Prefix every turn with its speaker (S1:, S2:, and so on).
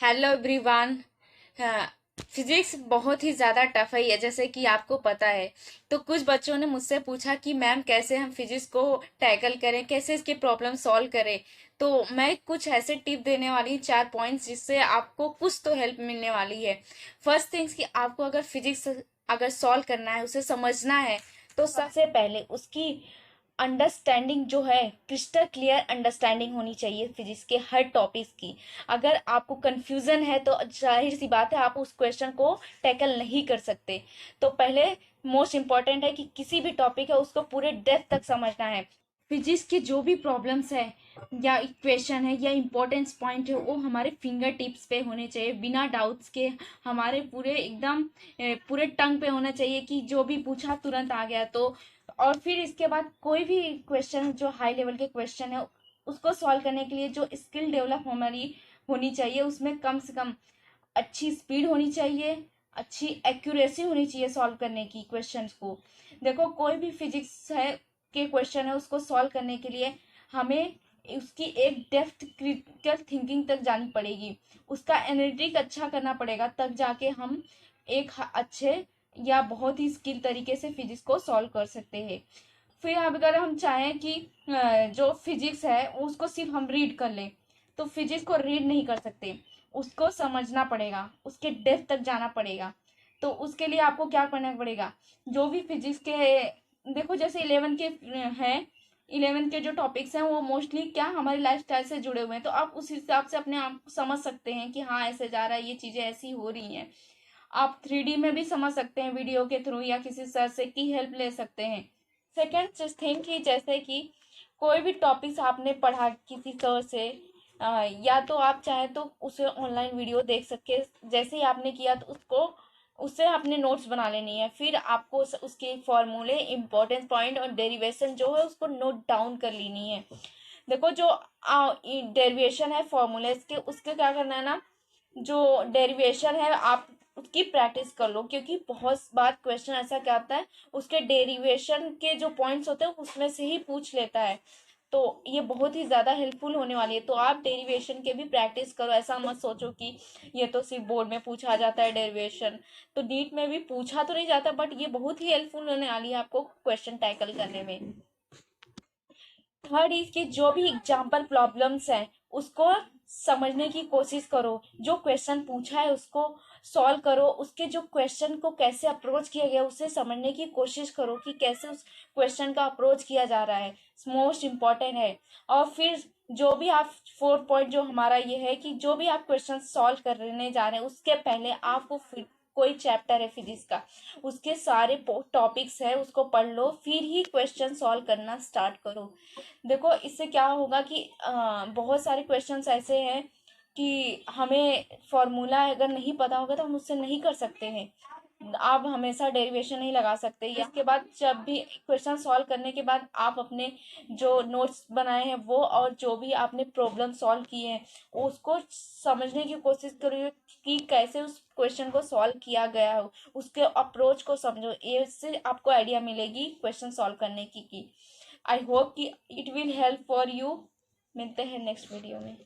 S1: Hello everyone. हाँ, physics बहुत ही ज़्यादा टफ है ये, जैसे कि आपको पता है। तो कुछ बच्चों ने मुझसे पूछा कि मैम कैसे हम फिजिक्स को टैकल करें, कैसे इसके प्रॉब्लम सॉल्व करें। तो मैं कुछ ऐसे टिप देने वाली हूँ, 4 पॉइंट्स, जिससे आपको कुछ तो हेल्प मिलने वाली है। फर्स्ट थिंग्स कि आपको अगर फिजिक्स अगर सॉल्व करना है, उसे समझना है, तो सबसे पहले उसकी अंडरस्टैंडिंग जो है, क्रिस्टल क्लियर अंडरस्टैंडिंग होनी चाहिए फिजिक्स के हर टॉपिक्स की। अगर आपको कंफ्यूजन है तो जाहिर सी बात है आप उस क्वेश्चन को टैकल नहीं कर सकते। तो पहले मोस्ट इम्पॉर्टेंट है कि किसी भी टॉपिक है उसको पूरे डेप्थ तक समझना है। फिजिक्स के जो भी प्रॉब्लम्स है या इक्वेशन है या इम्पोर्टेंस पॉइंट है, वो हमारे फिंगर टिप्स पे होने चाहिए, बिना डाउट्स के। हमारे पूरे एकदम पूरे टंग पे होना चाहिए कि जो भी पूछा तुरंत आ गया। तो और फिर इसके बाद कोई भी क्वेश्चन जो हाई लेवल के क्वेश्चन है, उसको सॉल्व करने के लिए जो स्किल डेवलप हमारी होनी चाहिए, उसमें कम से कम अच्छी स्पीड होनी चाहिए, अच्छी एक्यूरेसी होनी चाहिए सॉल्व करने की क्वेश्चंस को। देखो, कोई भी फिजिक्स है के क्वेश्चन है, उसको सॉल्व करने के लिए हमें उसकी एक डेप्थ क्रिटिकल थिंकिंग तक जानी पड़ेगी, उसका एनालिटिक अच्छा करना पड़ेगा, तब जाके हम एक अच्छे या बहुत ही स्किल तरीके से फिजिक्स को सॉल्व कर सकते हैं। फिर अब अगर हम चाहें कि जो फिजिक्स है उसको सिर्फ हम रीड कर लें, तो फिजिक्स को रीड नहीं कर सकते, उसको समझना पड़ेगा, उसके डेप्थ तक जाना पड़ेगा। तो उसके लिए आपको क्या करना पड़ेगा, जो भी फिजिक्स के, देखो जैसे 11 के हैं, 11 के जो टॉपिक्स हैं वो मोस्टली क्या हमारी लाइफ स्टाइल से जुड़े हुए हैं। तो आप उस हिसाब से अपने आप को समझ सकते हैं कि हाँ ऐसे जा रहा है, ये चीज़ें ऐसी हो रही हैं। आप 3D में भी समझ सकते हैं वीडियो के थ्रू, या किसी सर से की हेल्प ले सकते हैं। सेकेंड थिंग कि जैसे कि कोई भी टॉपिक्स आपने पढ़ा किसी सर से, या तो आप चाहे तो उसे ऑनलाइन वीडियो देख सके, जैसे ही आपने किया तो उसको उससे आपने नोट्स बना लेनी है। फिर आपको उसके फॉर्मूले, इंपॉर्टेंट पॉइंट और डेरिवेशन जो है उसको नोट डाउन कर लेनी है। देखो, जो डेरिवेशन है फॉर्मूलेस के, उसके क्या करना है ना, जो डेरिवेशन है आप उसकी प्रैक्टिस कर लो, क्योंकि बहुत बार क्वेश्चन ऐसा क्या आता है, उसके डेरिवेशन के जो पॉइंट्स होते हैं उसमें से ही पूछ लेता है। तो ये बहुत ही ज़्यादा हेल्पफुल होने वाली है। तो आप डेरिवेशन के भी प्रैक्टिस करो, ऐसा मत सोचो कि ये तो सिर्फ बोर्ड में पूछा जाता है डेरिवेशन। तो नीट में भी पूछा तो नहीं जाता, बट ये बहुत ही हेल्पफुल होने वाली है आपको क्वेश्चन टैकल करने में। थर्ड इज कि जो भी एग्जाम्पल प्रॉब्लम्स हैं उसको समझने की कोशिश करो, जो क्वेश्चन पूछा है उसको सॉल्व करो, उसके जो क्वेश्चन को कैसे अप्रोच किया गया उसे समझने की कोशिश करो कि कैसे उस क्वेश्चन का अप्रोच किया जा रहा है, मोस्ट इम्पॉर्टेंट है। और फिर जो भी आप, फोर्थ पॉइंट जो हमारा ये है कि जो भी आप क्वेश्चन सॉल्व करने जा रहे हैं उसके पहले आपको कोई चैप्टर है फिजिक्स का, उसके सारे टॉपिक्स है उसको पढ़ लो, फिर ही क्वेश्चन सॉल्व करना स्टार्ट करो। देखो, इससे क्या होगा कि बहुत सारे क्वेश्चंस ऐसे हैं कि हमें फॉर्मूला अगर नहीं पता होगा तो हम उससे नहीं कर सकते हैं। आप हमेशा डेरिवेशन नहीं लगा सकते। इसके बाद जब भी क्वेश्चन सॉल्व करने के बाद आप अपने जो नोट्स बनाए हैं वो, और जो भी आपने प्रॉब्लम सॉल्व किए हैं उसको समझने की कोशिश करिए कि कैसे उस क्वेश्चन को सॉल्व किया गया हो, उसके अप्रोच को समझो, इससे आपको आइडिया मिलेगी क्वेश्चन सॉल्व करने की। आई होप कि it will help for you. मिलते हैं नेक्स्ट वीडियो में।